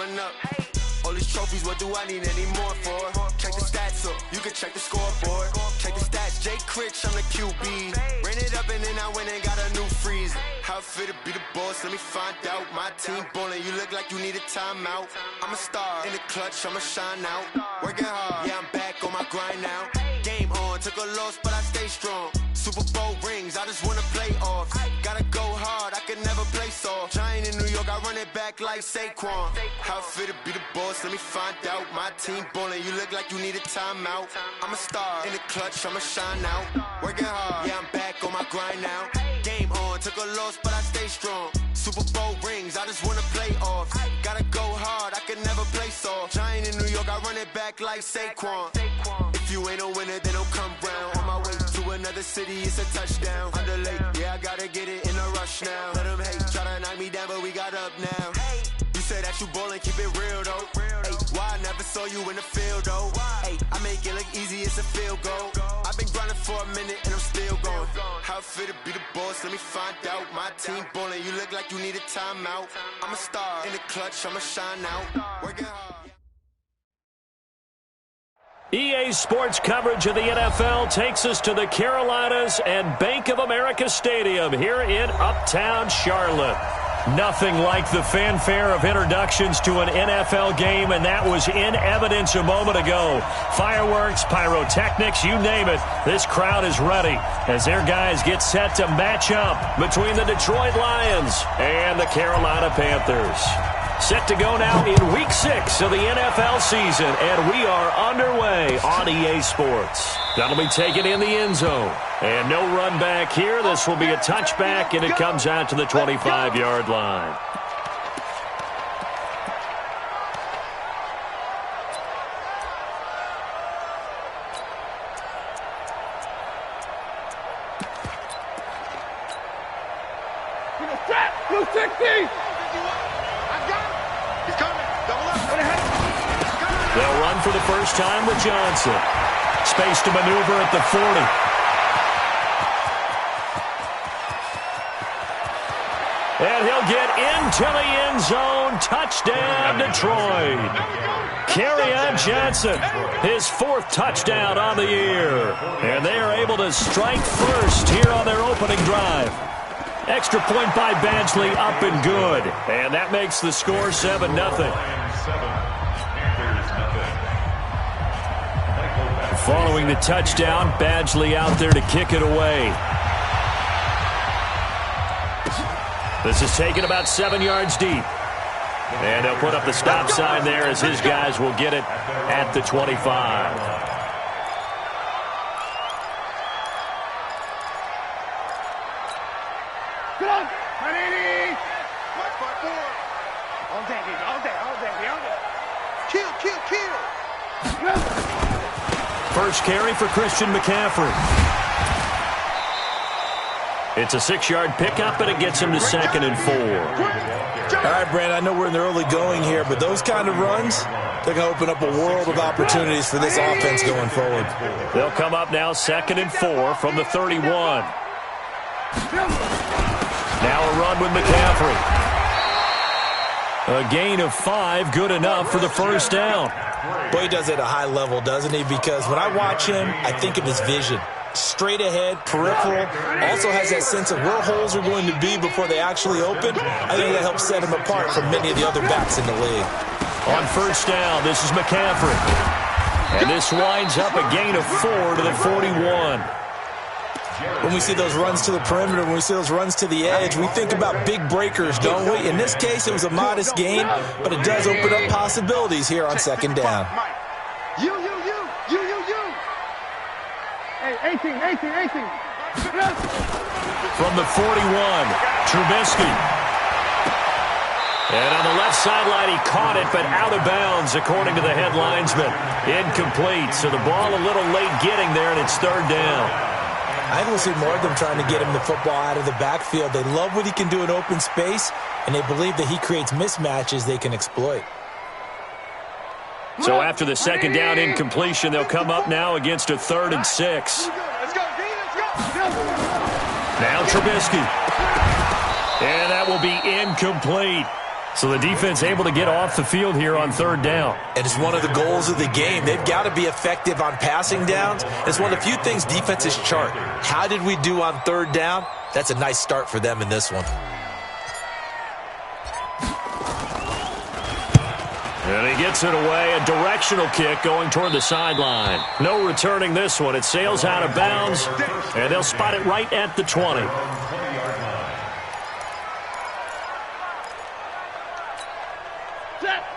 coming up. All these trophies, what do I need any more for? Check the stats up, you can check the scoreboard. Check the stats, Jay Critch, I'm the QB. Ran it up and then I went and got a new freeze. How it feel to be the boss, let me find out. My team ballin', you look like you need a timeout. I'm a star, in the clutch, I'ma shine out. Working hard, yeah, I'm back on my grind now. Game on, took a loss, but I stay strong. Super Bowl rings, I just wanna play off. Gotta go hard, I can never play soft. Giant in New York, I run it back like Saquon. How it feel to be the boss, let me find out. My team ballin', you look like you need a timeout. I'm a star, in the clutch, I'ma shine out. Working hard, yeah, I'm back on my grind now. Game on, took a loss, but I stay strong. Super Bowl rings, I just wanna play off. Gotta go hard, I can never play soft. Giant in New York, I run it back like Saquon. If you ain't a winner, then don't come round. On my way to another city, it's a touchdown. Underlay, yeah, I gotta get it in a rush now. Let them hate, try to knock me down, but we got up now. You say that you ballin', keep it real though. Hey, why I never saw you in the field though? Hey, I make it look easy, it's a field goal. I've been grinding for a minute and I'm still going. How it feel to be the boss, let me find out. My team ballin', you look like you need a timeout. I'm a star, in the clutch, I'ma shine out. Working hard. EA Sports coverage of the NFL takes us to the Carolinas and Bank of America Stadium here in Uptown Charlotte. Nothing like the fanfare of introductions to an NFL game, and that was in evidence a moment ago. Fireworks, pyrotechnics, you name it. This crowd is ready as their guys get set to match up between the Detroit Lions and the Carolina Panthers. Set to go now in Week 6 of the NFL season, and we are underway on EA Sports. That'll be taken in the end zone. And no run back here. This will be a touchback, and it comes out to the 25-yard line. They'll run for the first time with Johnson. Space to maneuver at the 40. And he'll get into the end zone. Touchdown, Detroit. Kerryon Johnson, his 4th touchdown on the year. And they are able to strike first here on their opening drive. Extra point by Badgley, up and good. And that makes the score 7-0. Following the touchdown, Badgley out there to kick it away. This is taken about 7 yards deep. And they'll put up the stop sign there as his guys will get it at the 25. Come on, Manini! Watch my board. All day, baby, all day, all day, all day. Kill, kill, kill. First carry for Christian McCaffrey. It's a 6-yard pickup, and it gets him to 2nd and 4. All right, Brand, I know we're in the early going here, but those kind of runs, they're going to open up a world of opportunities for this offense going forward. They'll come up now 2nd and 4 from the 31. Now a run with McCaffrey. A gain of 5, good enough for the first down. Boy, he does it at a high level, doesn't he? Because when I watch him, I think of his vision. Straight ahead, peripheral, also has that sense of where holes are going to be before they actually open. I think that helps set him apart from many of the other backs in the league. On first down, this is McCaffrey. And this winds up a gain of 4 to the 41. When we see those runs to the perimeter, when we see those runs to the edge, we think about big breakers, don't we? In this case, it was a modest gain, but it does open up possibilities here on 2nd down. You. Hey, 18. From the 41, Trubisky. And on the left sideline, he caught it, but out of bounds, according to the head linesman. Incomplete, so the ball a little late getting there, and it's 3rd down. I think we'll see more of them trying to get him the football out of the backfield. They love what he can do in open space, and they believe that he creates mismatches they can exploit. So after the 2nd down incompletion, they'll come up now against a 3rd and 6. Now Trubisky. And that will be incomplete. So the defense able to get off the field here on third down. And it's one of the goals of the game. They've got to be effective on passing downs. It's one of the few things defenses chart. How did we do on third down? That's a nice start for them in this one. And he gets it away, a directional kick going toward the sideline. No returning this one. It sails out of bounds, and they'll spot it right at the 20.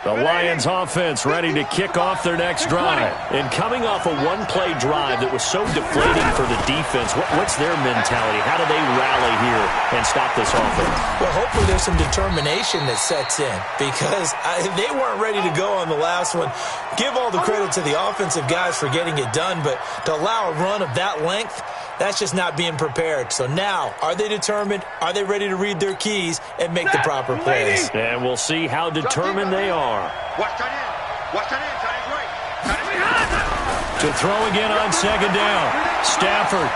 The Lions offense ready to kick off their next drive. And coming off a one-play drive that was so deflating for the defense, what's their mentality? How do they rally here and stop this offense? Well, hopefully there's some determination that sets in because they weren't ready to go on the last one. Give all the credit to the offensive guys for getting it done, but to allow a run of that length, that's just not being prepared. So now, are they determined? Are they ready to read their keys and make the proper plays? And we'll see how determined they are. Watch tight end. Watch tight end. Tight end right. Tight end right. To throw again on second down. Stafford.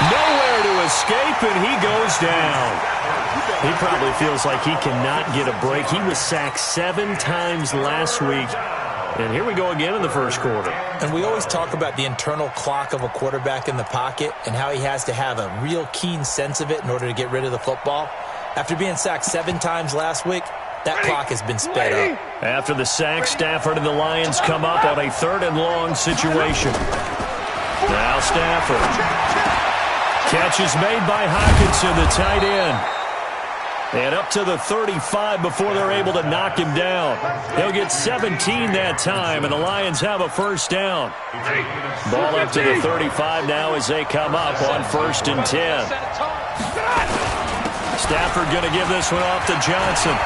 Nowhere to escape, and he goes down. He probably feels like he cannot get a break. He was sacked 7 times last week. And here we go again in the first quarter. And we always talk about the internal clock of a quarterback in the pocket and how he has to have a real keen sense of it in order to get rid of the football. After being sacked 7 times last week, that clock has been sped up. After the sack, Stafford and the Lions come up on a 3rd and long situation. Now Stafford. Catch is made by Hockenson, the tight end. And up to the 35 before they're able to knock him down. He'll get 17 that time, and the Lions have a first down. Ball up to the 35 now as they come up on 1st and 10. Stafford going to give this one off to Johnson.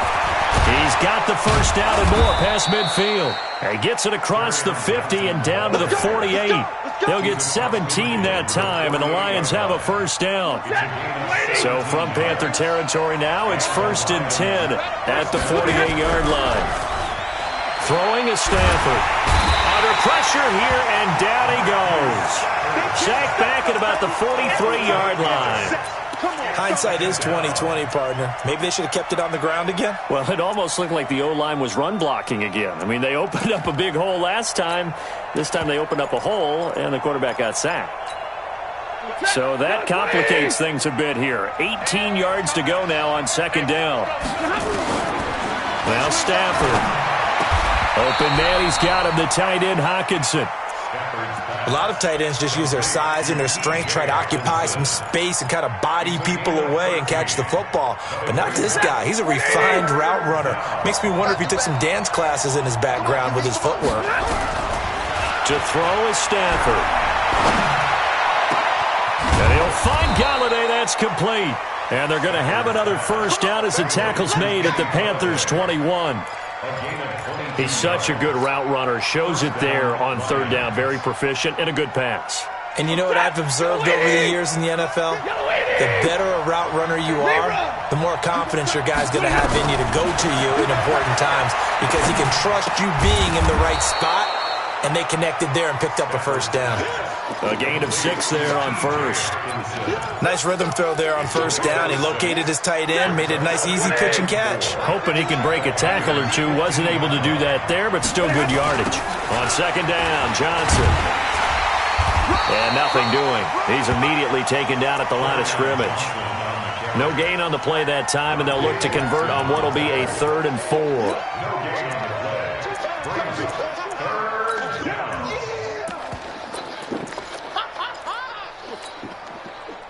He's got the first down and more past midfield. He gets it across the 50 and down to the 48. They'll get 17 that time, and the Lions have a first down. So from Panther territory now, it's 1st and 10 at the 48-yard line. Throwing is Stafford. Under pressure here, and down he goes. Sacked back at about the 43-yard line. Hindsight is 20/20, partner. Maybe they should have kept it on the ground again. Well, it almost looked like the O-line was run blocking again. I mean, they opened up a big hole last time. This time they opened up a hole, and the quarterback got sacked. So that complicates things a bit here. 18 yards to go now on 2nd down. Now Stafford. Open man, he's got him, the tight end Hockenson. A lot of tight ends just use their size and their strength, try to occupy some space and kind of body people away and catch the football. But not this guy. He's a refined route runner. Makes me wonder if he took some dance classes in his background with his footwork. To throw is Stafford. And he'll find Galladay. That's complete. And they're going to have another first down as the tackle's made at the Panthers' 21. He's such a good route runner. Shows it there on 3rd down. Very proficient and a good pass. And you know what I've observed over the years in the NFL? The better a route runner you are, the more confidence your guy's going to have in you to go to you in important times because he can trust you being in the right spot, and they connected there and picked up a first down. A gain of 6 there on 1st. Nice rhythm throw there on 1st down. He located his tight end, made it a nice, easy pitch and catch. Hoping he can break a tackle or two. Wasn't able to do that there, but still good yardage. On 2nd down, Johnson. And nothing doing. He's immediately taken down at the line of scrimmage. No gain on the play that time, and they'll look to convert on what will be a 3rd and 4.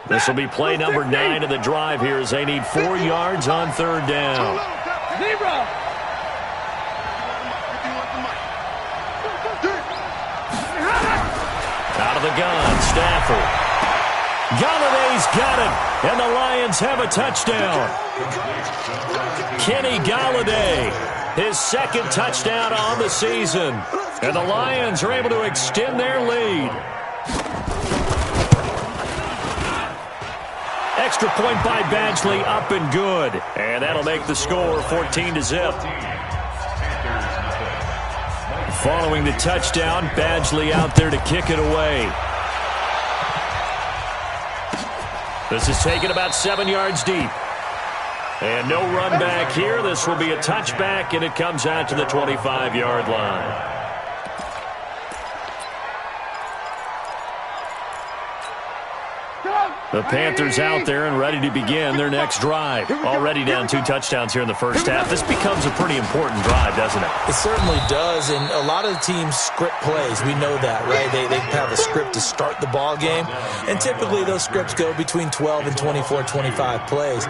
This will be play number 9 of the drive here as they need 4 yards on 3rd down. Out of the gun, Stafford. Galladay's got it, and the Lions have a touchdown. Kenny Galladay, his 2nd touchdown on the season. And the Lions are able to extend their lead. Extra point by Badgley, up and good. And that'll make the score 14-0. Following the touchdown, Badgley out there to kick it away. This is taken about 7 yards deep. And no run back here. This will be a touchback, and it comes out to the 25-yard line. The Panthers out there and ready to begin their next drive. Already down 2 touchdowns here in the first half. This becomes a pretty important drive, doesn't it? It certainly does, and a lot of the teams script plays. We know that, right? They have a script to start the ball game, and typically those scripts go between 12 and 24, 25 plays.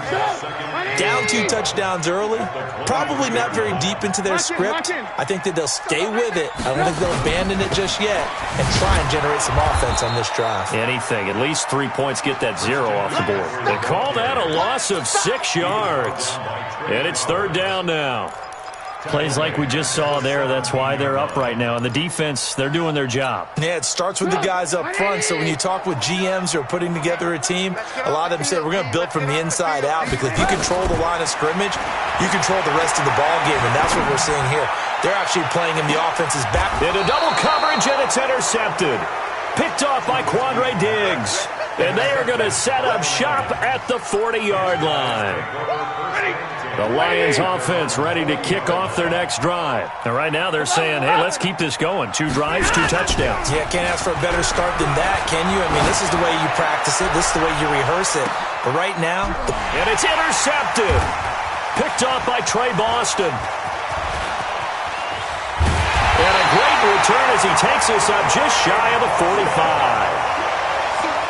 Down 2 touchdowns early, probably not very deep into their script. I think that they'll stay with it. I don't think they'll abandon it just yet and try and generate some offense on this drive. Anything, at least 3 points, get that 0 off the board. They call that a loss of 6 yards. And it's 3rd down now. Plays like we just saw there, that's why they're up right now. And the defense, they're doing their job. Yeah, it starts with the guys up front. So when you talk with GMs who are putting together a team, a lot of them say, we're going to build from the inside out, because if you control the line of scrimmage, you control the rest of the ball game, and that's what we're seeing here. They're actually playing in the offense's back. Into double coverage, and it's intercepted. Picked off by Quandre Diggs. And they are going to set up shop at the 40-yard line. The Lions offense ready to kick off their next drive. And right now they're saying, hey, let's keep this going. 2 drives, 2 touchdowns. Yeah, can't ask for a better start than that, can you? I mean, this is the way you practice it. This is the way you rehearse it. But right now... And it's intercepted. Picked off by Trey Boston. And a great return as he takes us up just shy of the 45.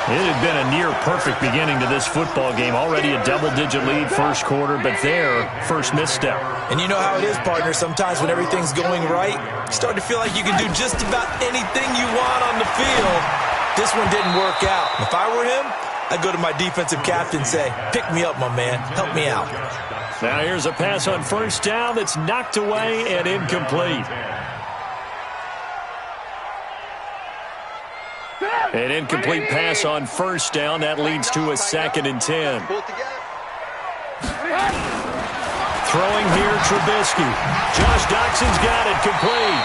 It had been a near-perfect beginning to this football game. Already a double-digit lead first quarter, but their first misstep. And you know how it is, partner. Sometimes when everything's going right, you start to feel like you can do just about anything you want on the field. This one didn't work out. If I were him, I'd go to my defensive captain and say, pick me up, my man. Help me out. Now here's a pass on first down that's knocked away and incomplete. An incomplete pass on first down. That leads to a 2nd and 10. Throwing here, Trubisky. Josh Doxson's got it complete.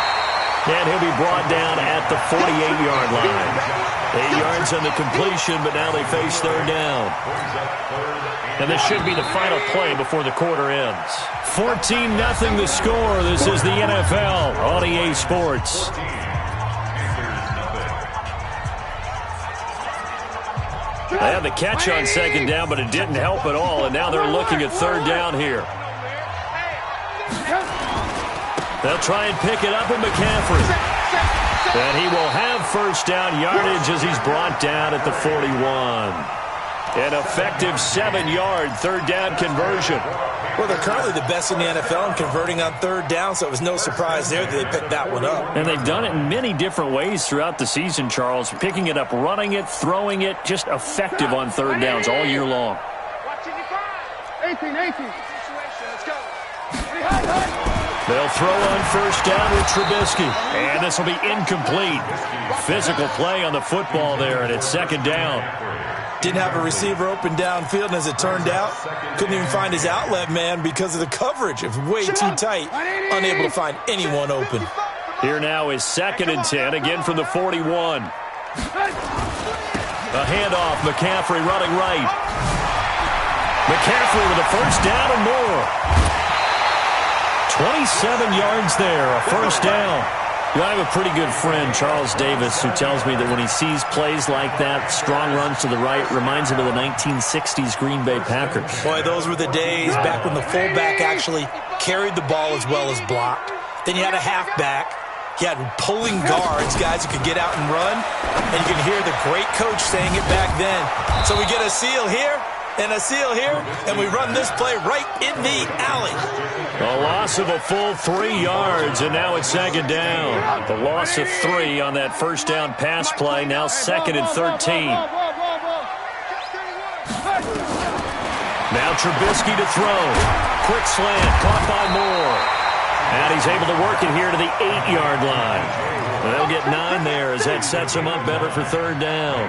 And he'll be brought down at the 48-yard line. 8 yards on the completion, but now they face 3rd down. And this should be the final play before the quarter ends. 14-0 the score. This is the NFL on EA Sports. They had the catch on 2nd down, but it didn't help at all, and now they're looking at 3rd down here. They'll try and pick it up with McCaffrey. And he will have first down yardage as he's brought down at the 41. An effective 7-yard 3rd down conversion. Well, they're currently the best in the NFL in converting on 3rd down, so it was no surprise there that they picked that one up. And they've done it in many different ways throughout the season, Charles. Picking it up, running it, throwing it, just effective on 3rd downs all year long. 18. They'll throw on first down with Trubisky. And this will be incomplete. Physical play on the football there, and it's 2nd down. Didn't have a receiver open downfield, and as it turned out, couldn't even find his outlet man because of the coverage. It was way too tight, unable to find anyone open. Here now is 2nd and 10, again from the 41. A handoff, McCaffrey running right. McCaffrey with a first down and more. 27 yards there, a first down. You know, I have a pretty good friend, Charles Davis, who tells me that when he sees plays like that, strong runs to the right, reminds him of the 1960s Green Bay Packers. Boy, those were the days back when the fullback actually carried the ball as well as blocked. Then you had a halfback. You had pulling guards, guys who could get out and run. And you can hear the great coach saying it back then. So we get a seal here and a seal here, and we run this play right in the alley. A loss of a full 3 yards, and now it's 2nd down. The loss of 3 on that first down pass play, now 2nd and 13. Now Trubisky to throw. Quick slant, caught by Moore. And he's able to work it here to the 8-yard line. They'll get 9 there as that sets him up better for 3rd down.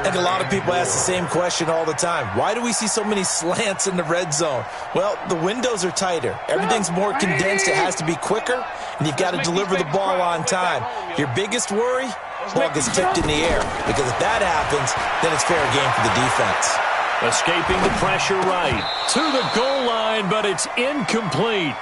And a lot of people ask the same question all the time. Why do we see so many slants in the red zone? Well, the windows are tighter. Everything's more condensed. It has to be quicker, and you've got to deliver the ball on time. Your biggest worry? Ball gets tipped in the air. Because if that happens, then it's fair game for the defense. Escaping the pressure right. To the goal line, but it's incomplete.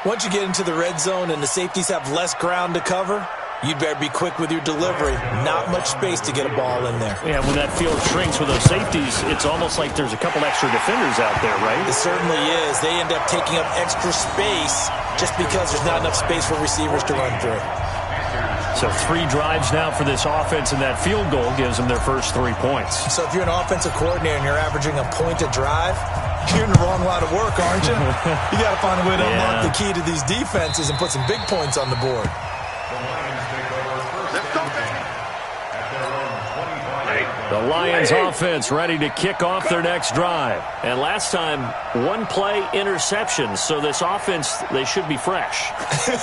Once you get into the red zone and the safeties have less ground to cover, you'd better be quick with your delivery. Not much space to get a ball in there. Yeah, when that field shrinks with those safeties, it's almost like there's a couple extra defenders out there, right? It certainly is. They end up taking up extra space just because there's not enough space for receivers to run through. So 3 drives now for this offense, and that field goal gives them their first 3 points. So if you're an offensive coordinator and you're averaging a point a drive, you're in the wrong line of work, aren't you? You got to find a way to unlock the key to these defenses and put some big points on the board. The Lions offense ready to kick off their next drive. And last time, 1-play interception. So this offense, they should be fresh.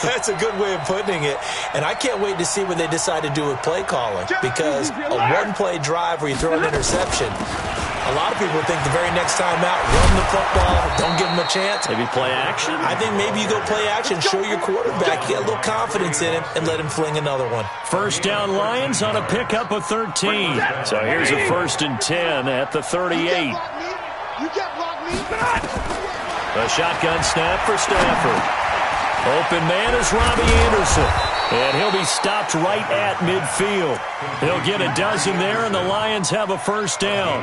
That's a good way of putting it. And I can't wait to see what they decide to do with play calling. Because a 1-play drive where you throw an interception, a lot of people think the very next time out, run the football, don't give them a chance. Maybe play action? I think maybe you go play action, show your quarterback, get a little confidence in him, and let him fling another one. First down Lions on a pickup of 13. So here's a 1st and 10 at the 38. You can't block me. A shotgun snap for Stafford. Open man is Robbie Anderson. And he'll be stopped right at midfield. He'll get a dozen there, and the Lions have a first down.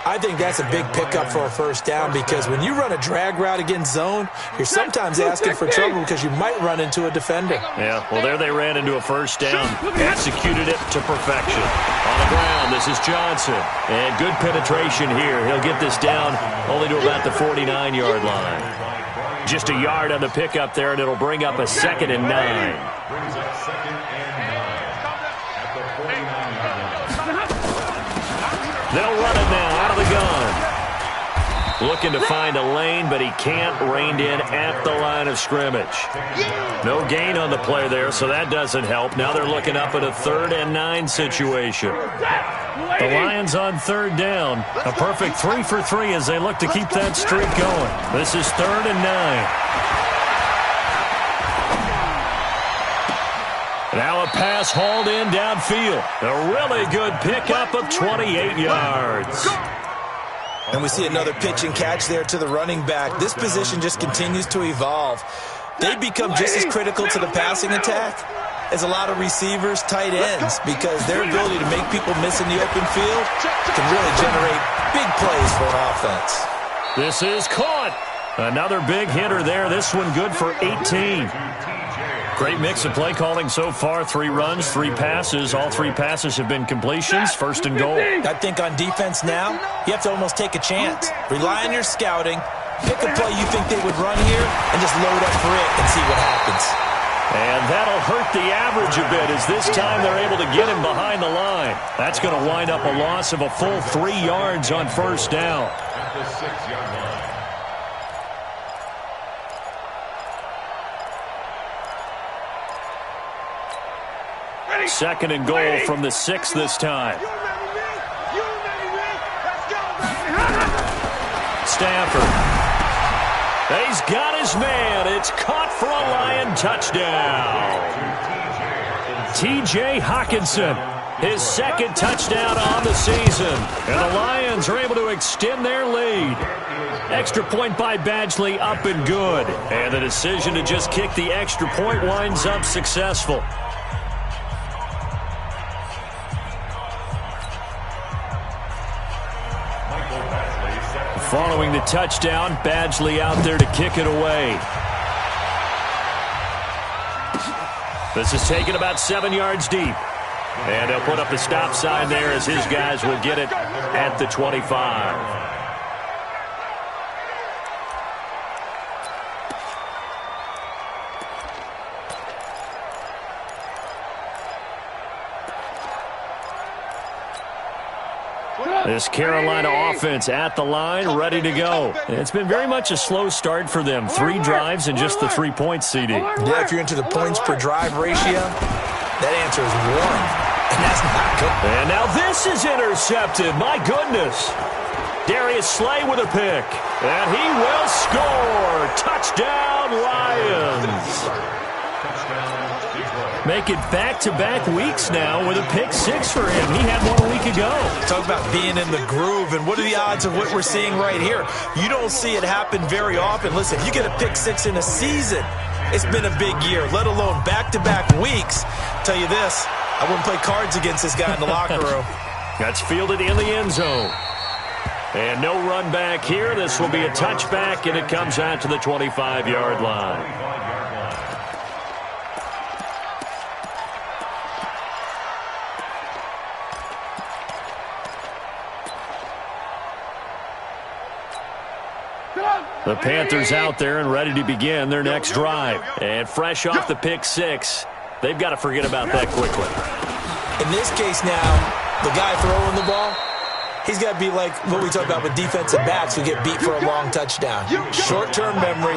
I think that's a big pickup for a first down because when you run a drag route against zone, you're sometimes asking for trouble because you might run into a defender. Yeah, well, there they ran into a first down. Executed it to perfection. On the ground, this is Johnson. And good penetration here. He'll get this down only to about the 49-yard line. Just a yard on the pickup there, and it'll bring up a 2nd and 9. Brings up 2nd and 9 at the 49-yard line. They'll run it now out of the gun. Looking to find a lane, but he can't. Reined in at the line of scrimmage. No gain on the play there, so that doesn't help. Now they're looking up at a 3rd and 9 situation. The Lions on 3rd down. A perfect 3 for 3 as they look to keep that streak going. This is 3rd and 9. Now a pass hauled in downfield. A really good pickup of 28 yards. And we see another pitch and catch there to the running back. This position just continues to evolve. They become just as critical to the passing attack as a lot of receivers, tight ends, because their ability to make people miss in the open field can really generate big plays for an offense. This is caught. Another big hitter there. This one good for 18. Great mix of play calling so far. 3 runs, 3 passes. All 3 passes have been completions. 1st and goal. I think on defense now, you have to almost take a chance. Rely on your scouting. Pick a play you think they would run here and just load up for it and see what happens. And that'll hurt the average a bit as this time they're able to get him behind the line. That's going to wind up a loss of a full 3 yards on 1st down. At the 6-yard line. 2nd and goal from the 6 this time. Stafford. He's got his man. It's caught for a Lion touchdown. T.J. Hawkinson, his 2nd touchdown on the season. And the Lions are able to extend their lead. Extra point by Badgley, up and good. And the decision to just kick the extra point winds up successful. Following the touchdown, Badgley out there to kick it away. This is taken about 7 yards deep. And they'll put up the stop sign there as his guys will get it at the 25. This Carolina offense at the line, ready to go. It's been very much a slow start for them. 3 drives and just the 3 points, CD. Yeah, if you're into the points per drive ratio, that answer is 1. And that's not good. And now this is intercepted. My goodness. Darius Slay with a pick. And he will score. Touchdown, Lions. Make it back-to-back weeks now with a pick six for him. He had one a week ago. Talk about being in the groove, and what are the odds of what we're seeing right here? You don't see it happen very often. Listen, if you get a pick six in a season, it's been a big year, let alone back-to-back weeks. Tell you this, I wouldn't play cards against this guy in the locker room. That's fielded in the end zone. And no run back here. This will be a touchback, and it comes out to the 25-yard line. The Panthers out there and ready to begin their next drive. And fresh off the pick six, they've got to forget about that quickly. In this case now, the guy throwing the ball, he's got to be like what we talk about with defensive backs who get beat for a long touchdown. Short-term memory,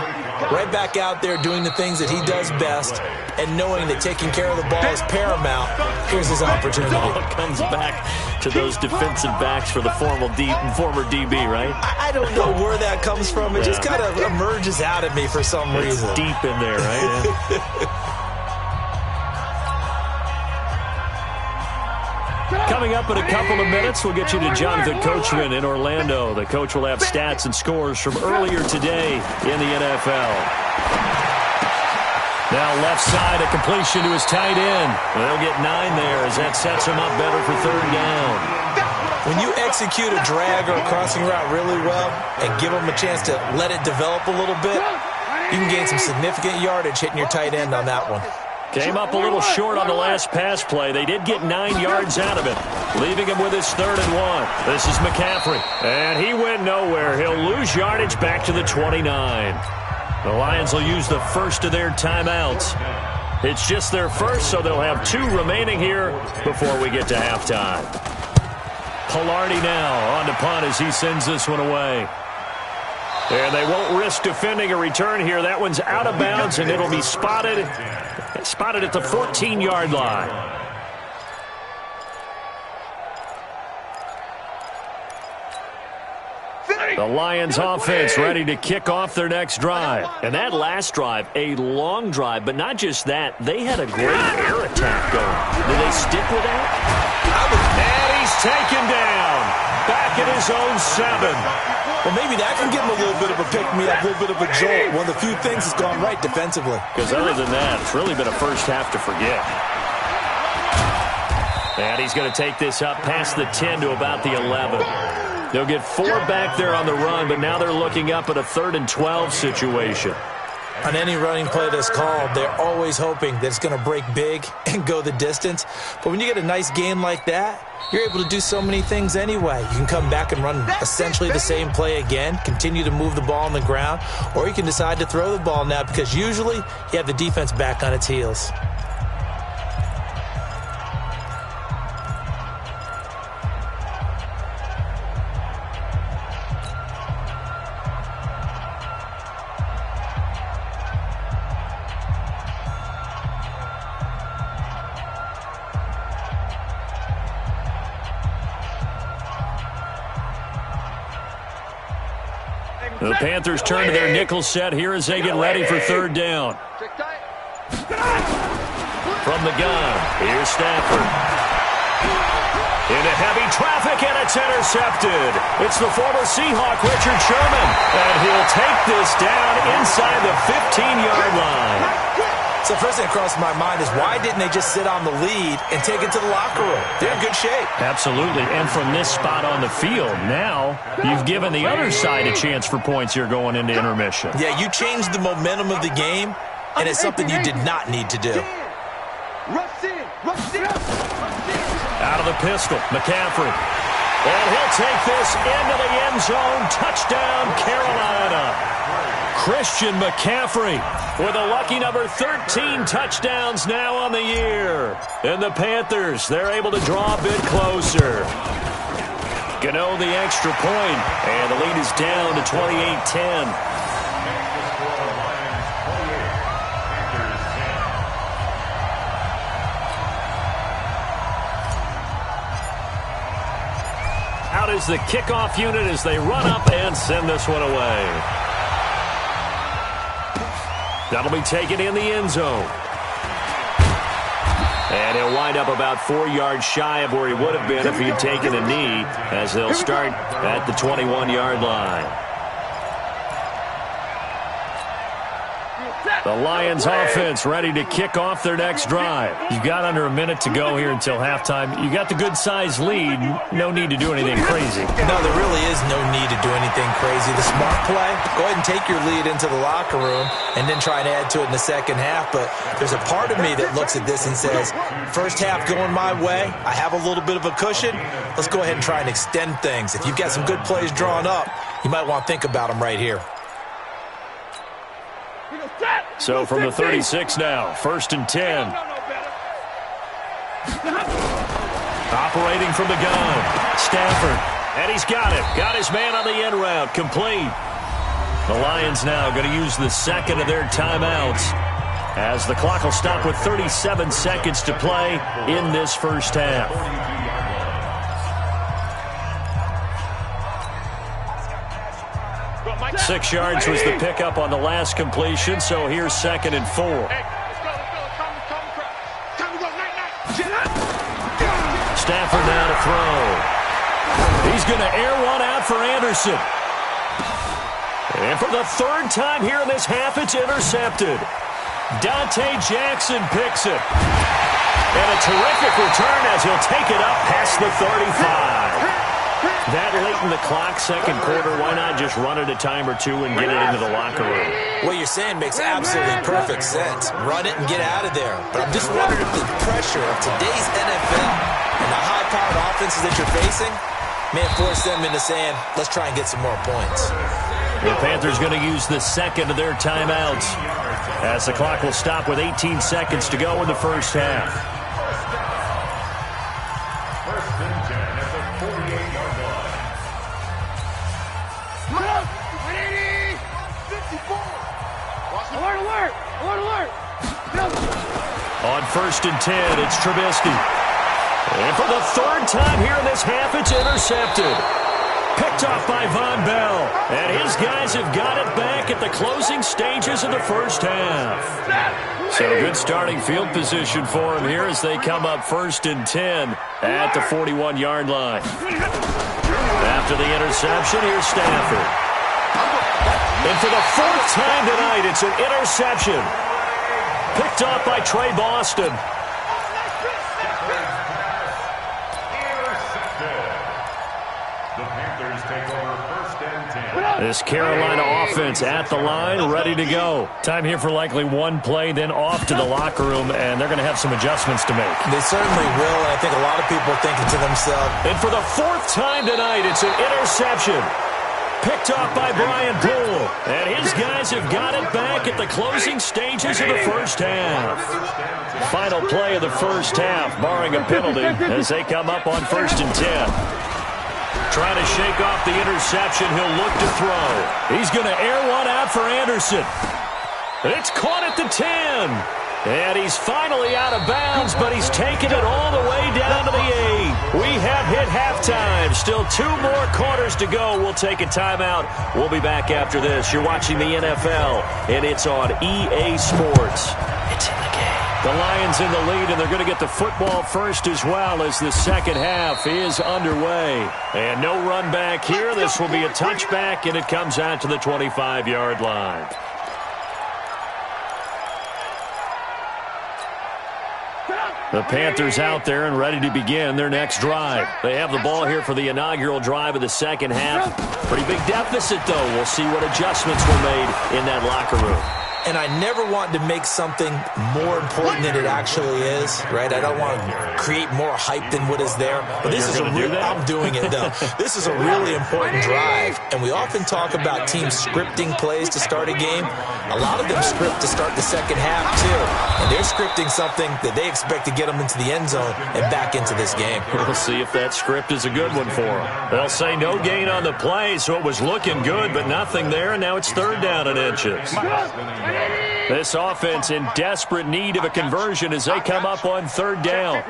right back out there doing the things that he does best, and knowing that taking care of the ball is paramount. Here's his opportunity. It all comes back to those defensive backs for the former DB, right? I don't know where that comes from. It just kind of emerges out of me for some reason. It's deep in there, right? Coming up in a couple of minutes, we'll get you to Jonathan Coachman in Orlando. The coach will have stats and scores from earlier today in the NFL. Now left side, a completion to his tight end. They'll get 9 there as that sets him up better for third down. When you execute a drag or a crossing route really well and give them a chance to let it develop a little bit, you can gain some significant yardage hitting your tight end on that one. Came up a little short on the last pass play. They did get 9 yards out of it, leaving him with his 3rd and 1. This is McCaffrey, and he went nowhere. He'll lose yardage back to the 29. The Lions will use the first of their timeouts. It's just their first, so they'll have 2 remaining here before we get to halftime. Pilardi now on to punt as he sends this one away. And they won't risk defending a return here. That one's out of bounds, and it'll be spotted at the 14-yard line. The Lions offense ready to kick off their next drive. And that last drive, a long drive, but not just that. They had a great air attack going. Do they stick with that? And he's taken down. Back at his own 7. Well, maybe that can give him a little bit of a pick-me-up, a little bit of a jolt. One of the few things that's gone right defensively. Because other than that, it's really been a first half to forget. And he's going to take this up past the 10 to about the 11. They'll get 4 back there on the run, but now they're looking up at a 3rd and 12 situation. On any running play that's called, they're always hoping that it's going to break big and go the distance. But when you get a nice game like that, you're able to do so many things anyway. You can come back and run essentially the same play again, continue to move the ball on the ground, or you can decide to throw the ball now because usually you have the defense back on its heels. The Panthers turn to their nickel set here as they get ready for 3rd down. From the gun, here's Stafford. Into heavy traffic, and it's intercepted. It's the former Seahawk, Richard Sherman. And he'll take this down inside the 15-yard line. So first thing that crossed my mind is why didn't they just sit on the lead and take it to the locker room? They're in good shape. Absolutely. And from this spot on the field, now you've given the other side a chance for points here going into intermission. Yeah, you changed the momentum of the game, and it's something you did not need to do. Out of the pistol, McCaffrey. And he'll take this into the end zone. Touchdown, Carolina. Christian McCaffrey with a lucky number 13 touchdowns now on the year. And the Panthers, they're able to draw a bit closer. Gano the extra point, and the lead is down to 28-10. Out is the kickoff unit as they run up and send this one away. That'll be taken in the end zone. And he'll wind up about 4 yards shy of where he would have been if he had taken a knee, as they'll start at the 21-yard line. The Lions offense ready to kick off their next drive. You've got under a minute to go here until halftime. You got the good-sized lead. No need to do anything crazy. No, there really is no need to do anything crazy. The smart play, go ahead and take your lead into the locker room and then try and add to it in the second half. But there's a part of me that looks at this and says, first half going my way, I have a little bit of a cushion. Let's go ahead and try and extend things. If you've got some good plays drawn up, you might want to think about them right here. So from the 36 now, 1st and 10. Operating from the gun, Stafford. And he's got it. Got his man on the end route. Complete. The Lions now going to use the second of their timeouts, as the clock will stop with 37 seconds to play in this first half. 6 yards was the pickup on the last completion, so here's 2nd and 4. Stafford now to throw. He's going to air one out for Anderson. And for the 3rd time here in this half, it's intercepted. Dante Jackson picks it. And a terrific return as he'll take it up past the 35. That late in the clock, second quarter, why not just run it a time or two and get it into the locker room? What you're saying makes absolutely perfect sense. Run it and get out of there. But I'm just wondering if the pressure of today's NFL and the high-powered offenses that you're facing may force them into saying, let's try and get some more points. The Panthers going to use the second of their timeouts, as the clock will stop with 18 seconds to go in the first half. On 1st and 10, it's Trubisky. And for the 3rd time here in this half, it's intercepted. Picked off by Von Bell. And his guys have got it back at the closing stages of the first half. So good starting field position for him here as they come up 1st and 10 at the 41-yard line. After the interception, here's Stafford. And for the 4th time tonight, it's an interception. Picked off by Trey Boston. This Carolina offense at the line, ready to go. Time here for likely one play, then off to the locker room, and they're going to have some adjustments to make. They certainly will, and I think a lot of people are thinking to themselves. And for the 4th time tonight, it's an interception. Picked off by Brian Poole. And his guys have got it back at the closing stages of the first half. Final play of the first half, barring a penalty, as they come up on 1st and 10. Trying to shake off the interception, he'll look to throw. He's going to air one out for Anderson. It's caught at the 10. And he's finally out of bounds, but he's taken it all the way down to the 8. We have hit halftime. Still 2 more quarters to go. We'll take a timeout. We'll be back after this. You're watching the NFL, and it's on EA Sports. It's in the game. The Lions in the lead, and they're going to get the football first as well as the second half is underway. And no run back here. This will be a touchback, and it comes out to the 25-yard line. The Panthers out there and ready to begin their next drive. They have the ball here for the inaugural drive of the second half. Pretty big deficit, though. We'll see what adjustments were made in that locker room. And I never want to make something more important than it actually is, right? I don't want to create more hype than what is there. But this is I'm doing it, though. This is a really important drive. And we often talk about teams scripting plays to start a game. A lot of them script to start the second half, too. And they're scripting something that they expect to get them into the end zone and back into this game. We'll see if that script is a good one for them. They'll say no gain on the play, so it was looking good, but nothing there, and now it's 3rd down and inches. This offense in desperate need of a conversion as they come up on 3rd down.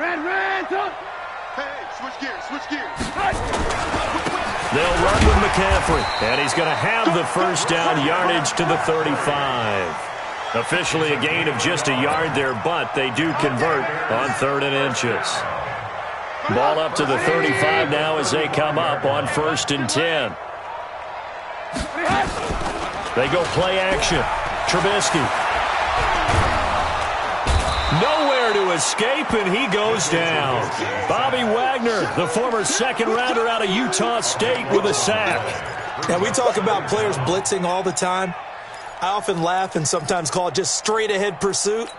They'll run with McCaffrey, and he's going to have the first down, yardage to the 35. Officially a gain of just a yard there, but they do convert on 3rd and inches. Ball up to the 35 now as they come up on 1st and 10. They go play action. Trubisky. Nowhere to escape, and he goes down. Bobby Wagner, the former second-rounder out of Utah State, with a sack. Now, we talk about players blitzing all the time. I often laugh and sometimes call it just straight-ahead pursuit.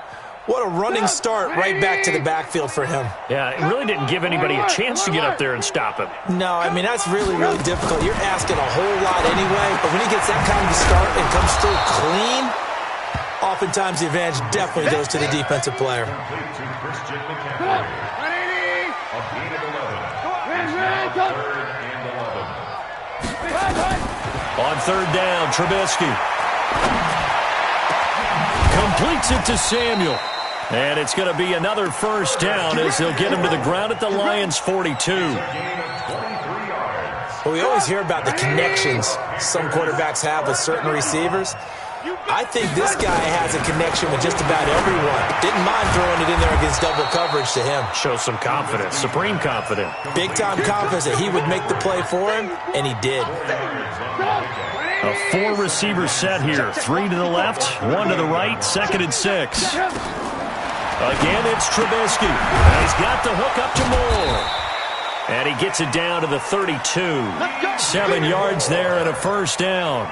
What a running start right back to the backfield for him. Yeah, it really didn't give anybody a chance to get up there and stop him. No, I mean, that's really, really difficult. You're asking a whole lot anyway, but when he gets that kind of a start and comes through clean, oftentimes the advantage definitely goes to the defensive player. On 3rd down, Trubisky completes it to Samuel. And it's going to be another 1st down as they'll get him to the ground at the Lions' 42. Well, we always hear about the connections some quarterbacks have with certain receivers. I think this guy has a connection with just about everyone. Didn't mind throwing it in there against double coverage to him. Shows some confidence, supreme confidence. Big-time confidence that he would make the play for him, and he did. A 4-receiver set here. 3 to the left, 1 to the right, 2nd and 6. Again, it's Trubisky. And he's got the hook up to Moore. And he gets it down to the 32. 7 yards there and a 1st down.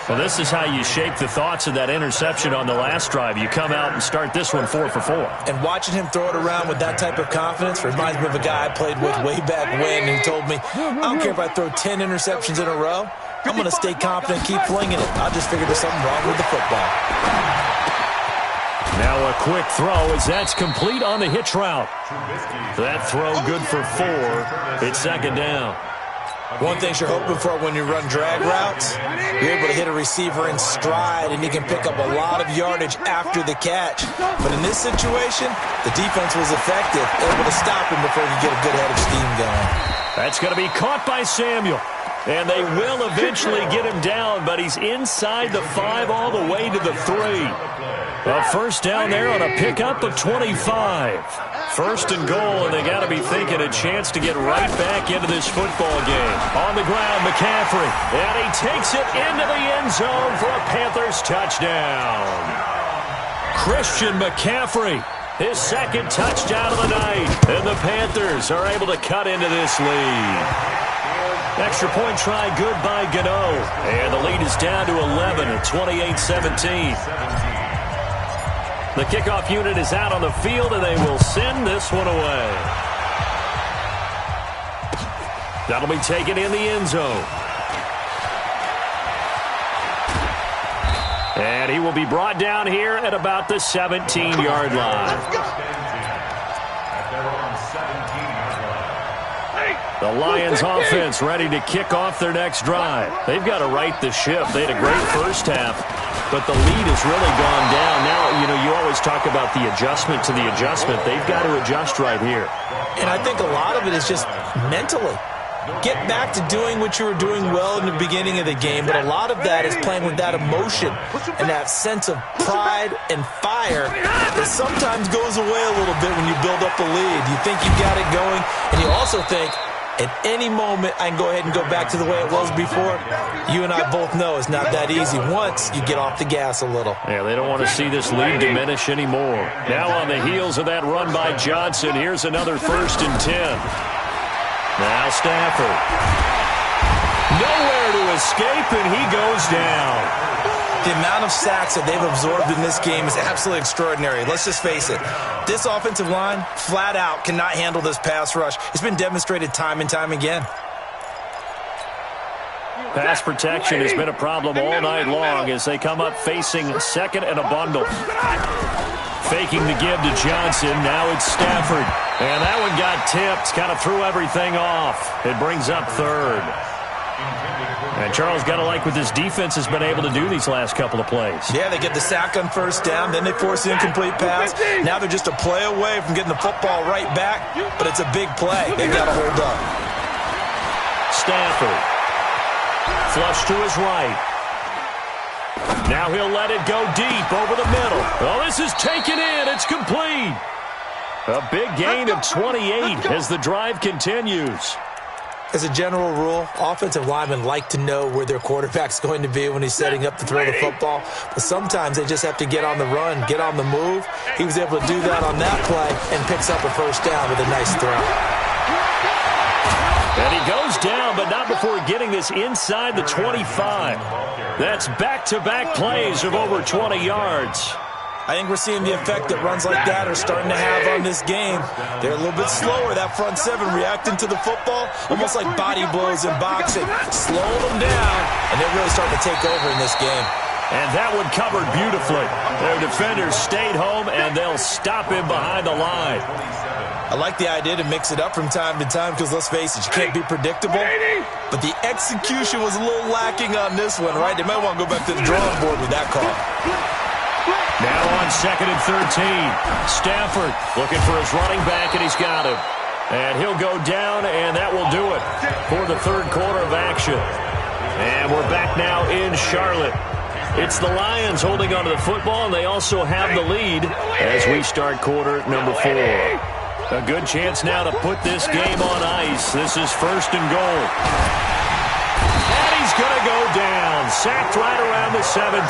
Well, this is how you shake the thoughts of that interception on the last drive. You come out and start this one 4 for 4. And watching him throw it around with that type of confidence reminds me of a guy I played with way back when who told me, I don't care if I throw 10 interceptions in a row. I'm going to stay confident, keep flinging it. I just figured there's something wrong with the football. Now a quick throw as that's complete on the hitch route. That throw good for 4. It's 2nd down. One thing you're hoping for when you run drag routes, you're able to hit a receiver in stride and he can pick up a lot of yardage after the catch. But in this situation, the defense was effective, able to stop him before he could get a good head of steam going. That's going to be caught by Samuel. And they will eventually get him down, but he's inside the 5 all the way to the 3. A 1st down there on a pickup of 25. 1st and goal, and they got to be thinking a chance to get right back into this football game. On the ground, McCaffrey, and he takes it into the end zone for a Panthers touchdown. Christian McCaffrey, his 2nd touchdown of the night, and the Panthers are able to cut into this lead. Extra point try good by Gano, and the lead is down to 11 at 28-17. The kickoff unit is out on the field, and they will send this one away. That'll be taken in the end zone. And he will be brought down here at about the 17-yard line. The Lions offense ready to kick off their next drive. They've got to right the ship. They had a great first half, but the lead has really gone down. Now, you always talk about the adjustment to the adjustment. They've got to adjust right here. And I think a lot of it is just mentally. Get back to doing what you were doing well in the beginning of the game, but a lot of that is playing with that emotion and that sense of pride and fire that sometimes goes away a little bit when you build up a lead. You think you've got it going, and you also think, at any moment, I can go ahead and go back to the way it was before. You and I both know it's not that easy once you get off the gas a little. Yeah, they don't want to see this lead diminish anymore. Now on the heels of that run by Johnson, here's another 1st and 10. Now Stafford. Nowhere to escape, and he goes down. The amount of sacks that they've absorbed in this game is absolutely extraordinary. Let's just face it. This offensive line, flat out, cannot handle this pass rush. It's been demonstrated time and time again. Pass protection has been a problem all night long as they come up facing 2nd and a bundle. Faking the give to Johnson. Now it's Stafford. And that one got tipped. Kind of threw everything off. It brings up 3rd. And Charles got to like what this defense has been able to do these last couple of plays. Yeah, they get the sack on 1st down, then they force the incomplete pass. Now they're just a play away from getting the football right back, but it's a big play. They've got to hold up. Stafford. Flush to his right. Now he'll let it go deep over the middle. Oh, this is taken in. It's complete. A big gain of 28 as the drive continues. As a general rule, offensive linemen like to know where their quarterback's going to be when he's setting up to throw the football. But sometimes they just have to get on the run, get on the move. He was able to do that on that play and picks up a first down with a nice throw. And he goes down, but not before getting this inside the 25. That's back-to-back plays of over 20 yards. I think we're seeing the effect that runs like that are starting to have on this game. They're a little bit slower, that front seven, reacting to the football, almost like body blows in boxing, slowing them down, and they're really starting to take over in this game. And that one covered beautifully. Their defenders stayed home, and they'll stop him behind the line. I like the idea to mix it up from time to time because, let's face it, you can't be predictable. But the execution was a little lacking on this one, right? They might want to go back to the drawing board with that call. Now on 2nd and 13. Stafford looking for his running back, and he's got him. And he'll go down, and that will do it for the third quarter of action. And we're back now in Charlotte. It's the Lions holding onto the football, and they also have the lead as we start quarter number 4. A good chance now to put this game on ice. This is 1st and goal. And he's going to go down. Sacked right around the 17.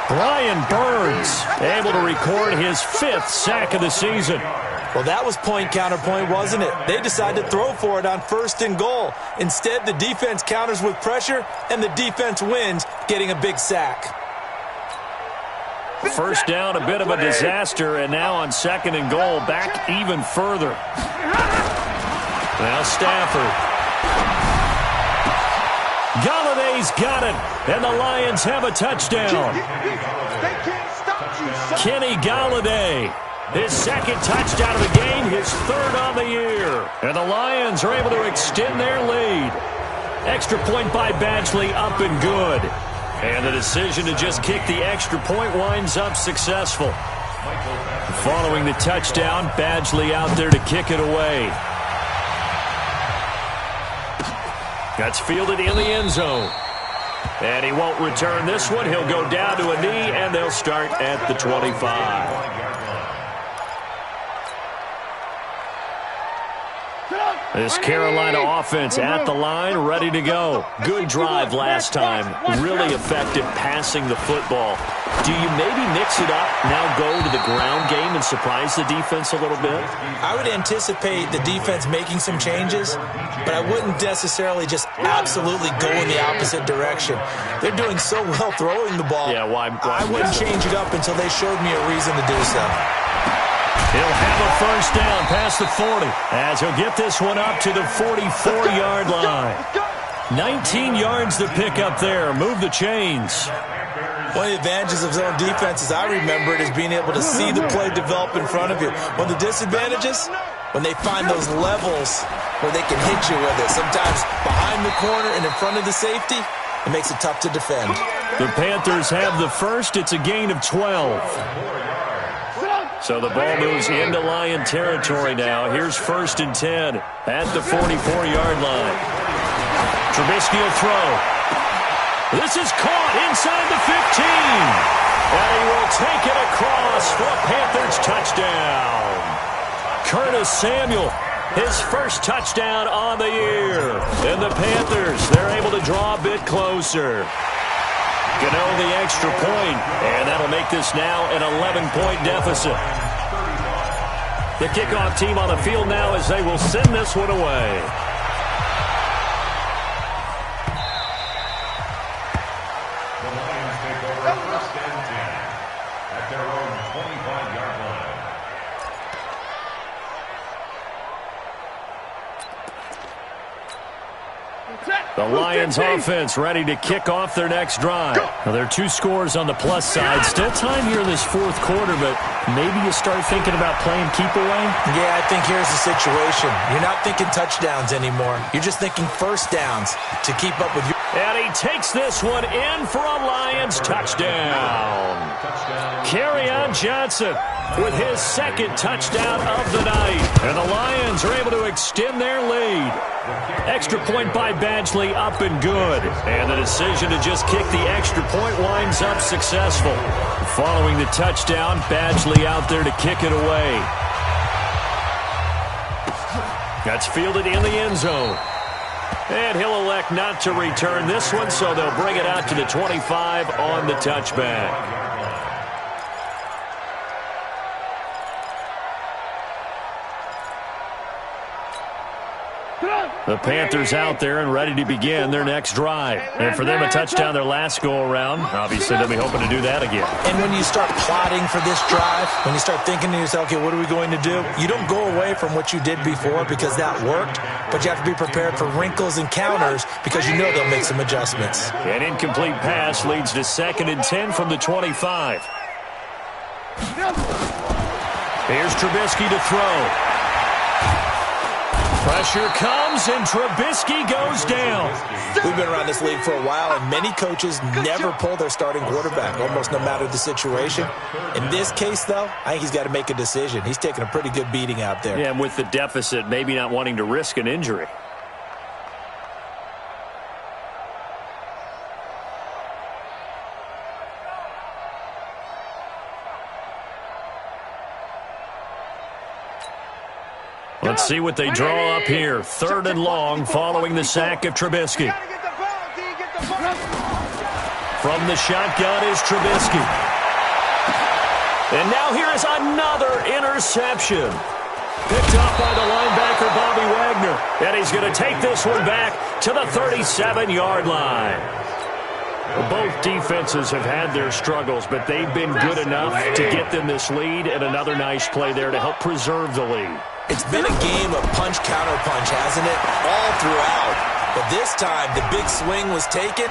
Brian Burns able to record his 5th sack of the season. Well, that was point-counterpoint, wasn't it? They decided to throw for it on 1st and goal. Instead, the defense counters with pressure, and the defense wins, getting a big sack. First down, a bit of a disaster, and now on 2nd and goal, back even further. Now Stafford. Galladay's got it, and the Lions have a touchdown. Kenny Galladay, his 2nd touchdown of the game, his 3rd on the year. And the Lions are able to extend their lead. Extra point by Badgley, up and good. And the decision to just kick the extra point winds up successful. Following the touchdown, Badgley out there to kick it away. That's fielded in the end zone. And he won't return this one. He'll go down to a knee, and they'll start at the 25. This Carolina offense at the line, ready to go. Good drive last time. Really effective passing the football. Do you maybe mix it up, now go to the ground game and surprise the defense a little bit? I would anticipate the defense making some changes, but I wouldn't necessarily just absolutely go in the opposite direction. They're doing so well throwing the ball. Yeah, why I wouldn't change it up until they showed me a reason to do so. He'll have a first down past the 40 as he'll get this one up to the 44-yard line. 19 yards to pick up there. Move the chains. One of the advantages of zone defense, as I remember it, is being able to see the play develop in front of you. One of the disadvantages, when they find those levels where they can hit you with it, sometimes behind the corner and in front of the safety, it makes it tough to defend. The Panthers have the first. It's a gain of 12. So the ball moves into Lion territory now. Here's 1st and 10 at the 44-yard line. Trubisky will throw. This is caught inside the 15. And he will take it across for a Panthers touchdown. Curtis Samuel, his first touchdown on the year. And the Panthers, they're able to draw a bit closer. Gano the extra point, and that'll make this now an 11-point deficit. The kickoff team on the field now as they will send this one away. The Lions take over 1st and 10 at their own 25-yard line. The Lions offense ready to kick off their next drive. Now, there are 2 scores on the plus side. Still time here in this 4th quarter, but maybe you start thinking about playing keep away? Yeah, I think here's the situation. You're not thinking touchdowns anymore. You're just thinking first downs to keep up with your... And he takes this one in for a Lions touchdown. Kerryon Johnson with his second touchdown of the night. And the Lions are able to extend their lead. Extra point by Badgley, up and good. And the decision to just kick the extra point winds up successful. Following the touchdown, Badgley out there to kick it away. That's fielded in the end zone. And he'll elect not to return this one, so they'll bring it out to the 25 on the touchback. The Panthers out there and ready to begin their next drive. And for them, a touchdown their last go-around. Obviously, they'll be hoping to do that again. And when you start plotting for this drive, when you start thinking to yourself, okay, what are we going to do? You don't go away from what you did before because that worked, but you have to be prepared for wrinkles and counters because you know they'll make some adjustments. An incomplete pass leads to 2nd and 10 from the 25. Here's Trubisky to throw. Pressure comes, and Trubisky goes down. We've been around this league for a while, and many coaches never pull their starting quarterback, almost no matter the situation. In this case, though, I think he's got to make a decision. He's taking a pretty good beating out there. Yeah, and with the deficit, maybe not wanting to risk an injury. Let's see what they draw up here. 3rd and long following the sack of Trubisky. From the shotgun is Trubisky. And now here is another interception. Picked up by the linebacker, Bobby Wagner. And he's going to take this one back to the 37-yard line. Both defenses have had their struggles, but they've been good enough to get them this lead, and another nice play there to help preserve the lead. It's been a game of punch-counter-punch, hasn't it? All throughout. But this time, the big swing was taken,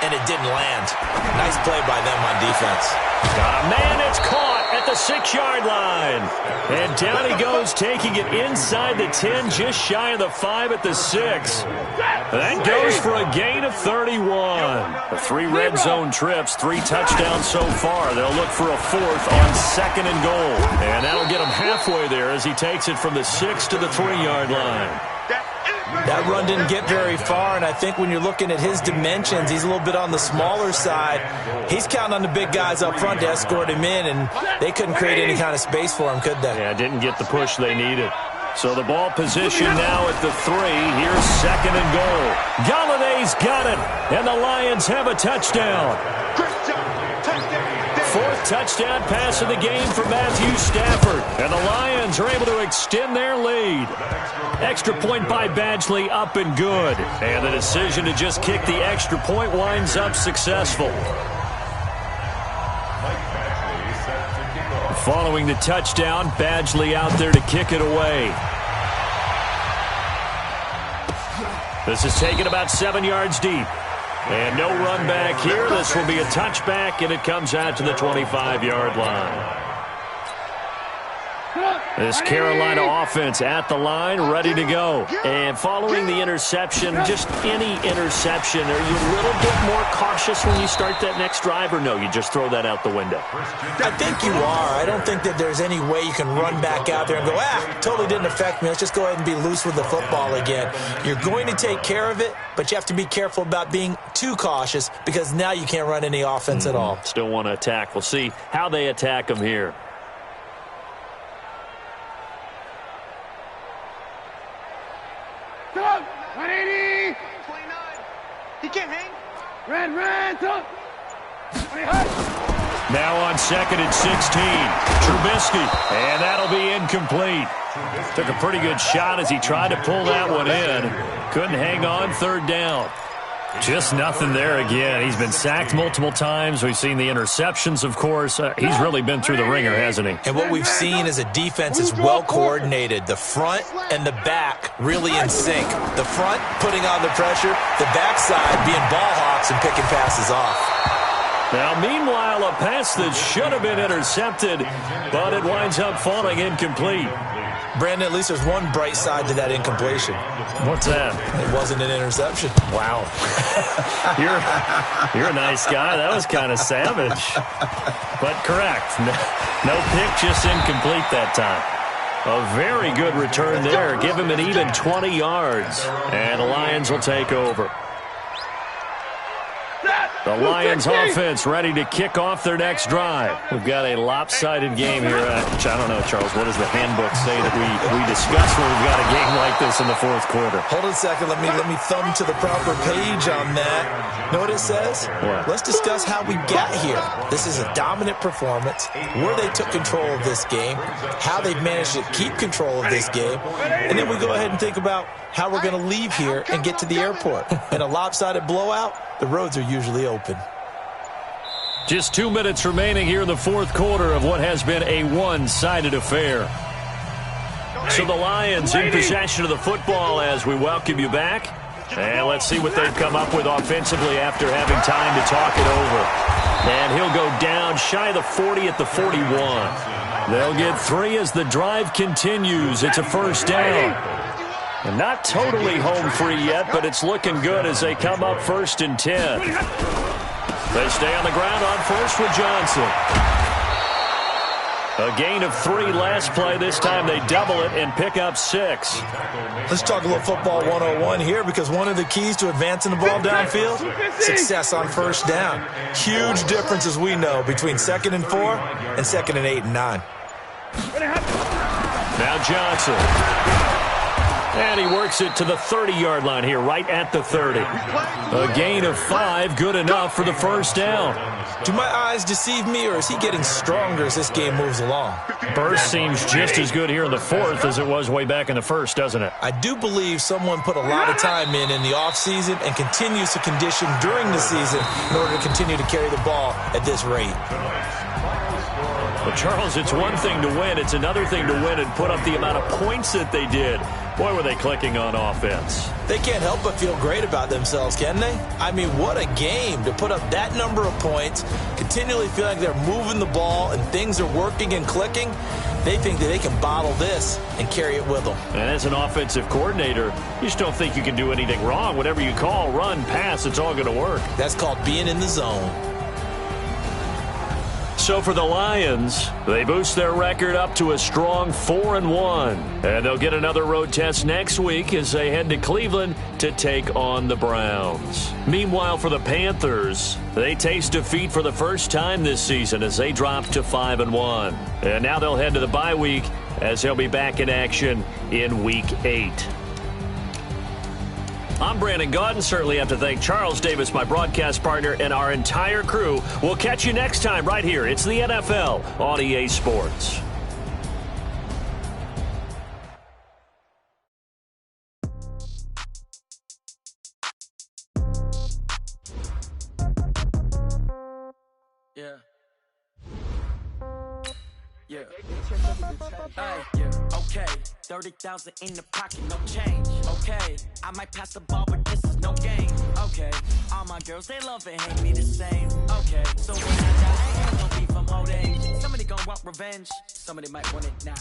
and it didn't land. Nice play by them on defense. Got a man, it's caught at the 6-yard line. And down he goes, taking it inside the 10, just shy of the 5 at the 6. That goes for a gain of 31. The 3 red zone trips, 3 touchdowns so far. They'll look for a 4th on 2nd and goal. And that'll get him halfway there as he takes it from the 6 to the 3-yard line. That run didn't get very far, and I think when you're looking at his dimensions, he's a little bit on the smaller side. He's counting on the big guys up front to escort him in, and they couldn't create any kind of space for him, could they? Yeah, didn't get the push they needed. So the ball position now at the 3. Here's 2nd and goal. Galladay's got it, and the Lions have a touchdown. 4th touchdown pass of the game for Matthew Stafford. And the Lions are able to extend their lead. Extra point by Badgley, up and good. And the decision to just kick the extra point winds up successful. Following the touchdown, Badgley out there to kick it away. This is taken about 7 yards deep. And no run back here. This will be a touchback, and it comes out to the 25-yard line. This Carolina offense at the line, ready to go. And following the interception, just any interception, are you a little bit more cautious when you start that next drive, or no, you just throw that out the window? I think you are. I don't think that there's any way you can run back out there and go, totally didn't affect me. Let's just go ahead and be loose with the football again. You're going to take care of it, but you have to be careful about being too cautious because now you can't run any offense at all. Still want to attack. We'll see how they attack them here. Stop! 180! 29. He can't hang. Ran, stop! Now on 2nd and 16. Trubisky, and that'll be incomplete. Took a pretty good shot as he tried to pull that one in. Couldn't hang on, 3rd down. Just nothing there again. He's been sacked multiple times. We've seen the interceptions, of course. He's really been through the ringer, hasn't he? And what we've seen is a defense is well coordinated. The front and the back really in sync. The front putting on the pressure, the backside being ball hawks and picking passes off. Now, meanwhile, a pass that should have been intercepted, but it winds up falling incomplete. Brandon, at least there's one bright side to that incompletion. What's that? It wasn't an interception. Wow. You're a nice guy. That was kind of savage. But correct. No pick, just incomplete that time. A very good return there. Give him an even 20 yards. And the Lions will take over. The Lions offense ready to kick off their next drive. We've got a lopsided game here. Which I don't know, Charles. What does the handbook say that we discuss when we've got a game like this in the fourth quarter? Hold on a second. Let me thumb to the proper page on that. Know what it says? What? Let's discuss how we got here. This is a dominant performance, where they took control of this game, how they've managed to keep control of this game, and then we go ahead and think about how we're going to leave here and get to the airport. In a lopsided blowout, the roads are usually open. Just 2 minutes remaining here in the fourth quarter of what has been a one-sided affair. So the Lions in possession of the football as we welcome you back. And let's see what they've come up with offensively after having time to talk it over. And he'll go down shy of the 40 at the 41. They'll get 3 as the drive continues. It's a first down. And not totally home free yet, but it's looking good as they come up 1st and 10. They stay on the ground on first with Johnson. A gain of 3 last play. This time they double it and pick up 6. Let's talk a little football 101 here, because one of the keys to advancing the ball downfield, success on first down. Huge difference, as we know, between 2nd and 4 and 2nd and 8 and 9. Now Johnson. And he works it to the 30-yard line here, right at the 30. A gain of 5, good enough for the first down. Do my eyes deceive me, or is he getting stronger as this game moves along? Burst seems just as good here in the fourth as it was way back in the first, doesn't it? I do believe someone put a lot of time in the offseason and continues to condition during the season in order to continue to carry the ball at this rate. Well, Charles, it's one thing to win. It's another thing to win and put up the amount of points that they did. Boy, were they clicking on offense. They can't help but feel great about themselves, can they? I mean, what a game to put up that number of points, continually feel like they're moving the ball and things are working and clicking. They think that they can bottle this and carry it with them. And as an offensive coordinator, you just don't think you can do anything wrong. Whatever you call, run, pass, it's all going to work. That's called being in the zone. So for the Lions, they boost their record up to a strong 4-1. And they'll get another road test next week as they head to Cleveland to take on the Browns. Meanwhile, for the Panthers, they taste defeat for the first time this season as they drop to 5-1. And now they'll head to the bye week as they'll be back in action in Week 8. I'm Brandon Gaudin. Certainly have to thank Charles Davis, my broadcast partner, and our entire crew. We'll catch you next time right here. It's the NFL on EA Sports. Yeah. Okay. 30,000 in the pocket, no change. Okay, I might pass the ball, but this is no game. Okay, all my girls, they love it, hate me the same. Okay, so when I die, I ain't gonna be from old age. Somebody gon' want revenge, somebody might want it now.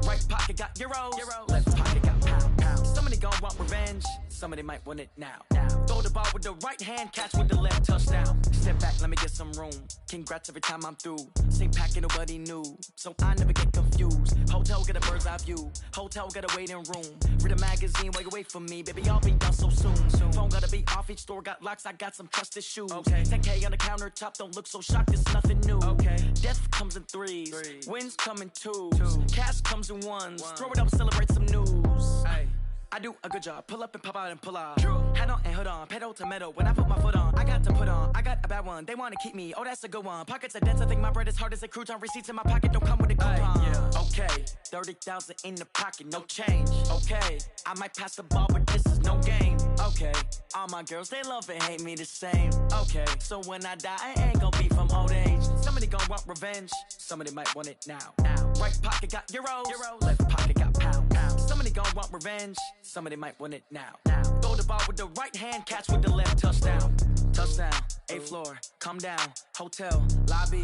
Right pocket got euros, left pocket got pound. Somebody gon' want revenge, somebody might want it now. Throw the ball with the right hand, catch with the left, touchdown. Step back, let me get some room. Congrats every time I'm through. Same packet, nobody knew, so I never get confused. Hotel get a bird's eye view. Hotel got a waiting room. Read a magazine while you wait for me. Baby, I'll be done so soon. Phone gotta be off. Each store got locks. I got some trusted shoes. Okay. 10K on the countertop. Don't look so shocked. It's nothing new. Okay. Death comes in threes. Wins come in twos. Cash comes in ones. Throw it up, celebrate some news. Ay. I do a good job. Pull up and pop out and pull out. Hat on and hood on. Pedal to metal. When I put my foot on, I got to put on. I got a bad one. They want to keep me. Oh, that's a good one. Pockets are dense. I think my bread is hard as a crouton. Receipts in my pocket don't come with a coupon. Yeah. Okay. 30,000 in the pocket. No change. Okay. I might pass the ball, but this is no game. Okay. All my girls, they love it, hate me the same. Okay. So when I die, I ain't gonna be from old age. Somebody gonna want revenge. Somebody might want it now. Right pocket got euros. Left pocket got pound. Somebody gonna want revenge. Somebody might want it now. Throw the ball with the right hand, catch with the left, touchdown. Touchdown, 8th floor, come down, hotel, lobby.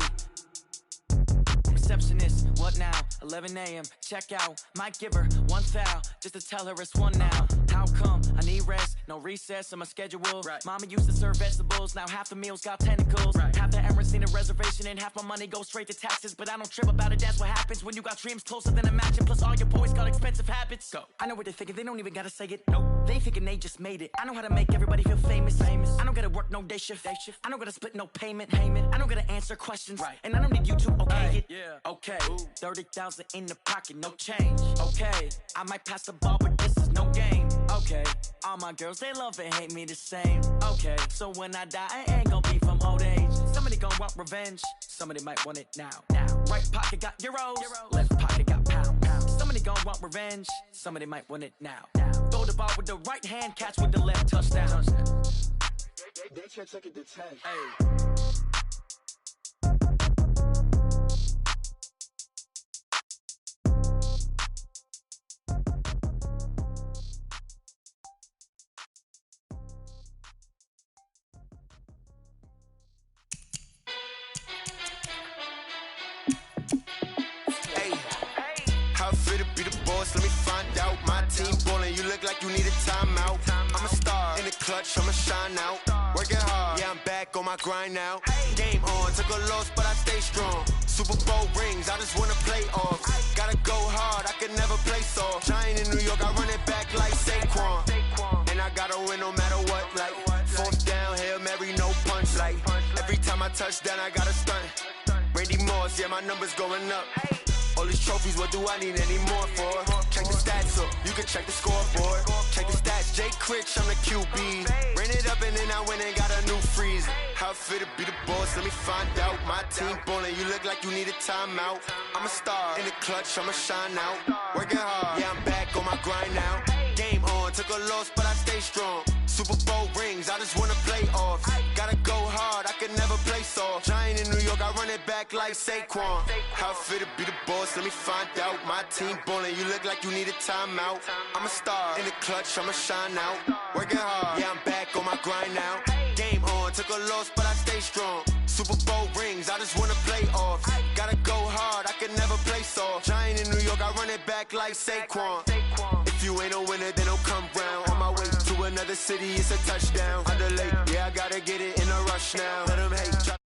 receptionist. What now? 11 a.m. Check out. Might give her one thou just to tell her it's one now. How come? I need rest. No recess in my schedule. Right. Mama used to serve vegetables. Now half the meals got tentacles. Right. Half the Emirates need a reservation and half my money goes straight to taxes. But I don't trip about it. That's what happens when you got dreams closer than a mansion. Plus all your boys got expensive habits. Go. I know what they're thinking. They don't even gotta say it. Nope. They thinking they just made it. I know how to make everybody feel famous. I don't gotta work no day shift. I don't gotta split no payment. I don't gotta answer questions. Right. And I don't need you to okay it. Yeah. Okay. 30,000 in the pocket, no change. Okay. I might pass the ball, but this is no game. Okay. All my girls, they love and hate me the same. Okay. So when I die, I ain't gonna be from old age. Somebody gon' want revenge. Somebody might want it now. Right pocket got euros. Left pocket got pound. Somebody gon' want revenge. Somebody might want it now. Throw the ball with the right hand, catch with the left, touchdown. They can't take it to 10. Hey. How fit to be the boss? Let me find out. My team ballin', you look like you need a timeout. I'm a star in the clutch, I'ma shine out. Working hard, yeah, I'm back on my grind now. Game on, took a loss, but I stay strong. Super Bowl rings, I just wanna play off. Gotta go hard, I can never play soft. Giant in New York, I run it back like Saquon. And I gotta win no matter what, like fourth down, Hail Mary, no punch. Like every time I touch down, I gotta stunt. Randy Moss, yeah, my numbers going up. All these trophies, what do I need any more for? Check the stats up, you can check the scoreboard. Check the stats, Jay Critch, I'm the QB. Ran it up and then I went and got a new freeze. How fit to be the boss, let me find out. My team ballin', you look like you need a timeout. I'm a star in the clutch, I'ma shine out. Working hard, yeah, I'm back on my grind now. Game on, took a loss, but I stay strong. Super Bowl rings, I just wanna play off. Gotta go hard, I can never play soft. Giant in New York, I run it back like Saquon. How fit to be the boss, let me find out. My team ballin', you look like you need a timeout. I'm a star in the clutch, I'ma shine out. Working hard, yeah, I'm back on my grind now. Game on, took a loss, but I stay strong. Super Bowl rings, I just wanna play off. Gotta go hard, I can never play soft. Giant in New York, I run it back like Saquon. If you ain't a winner, then don't come round. On my way to another city, it's a touchdown. Underlay, yeah, I gotta get it in a rush now. Let them hate.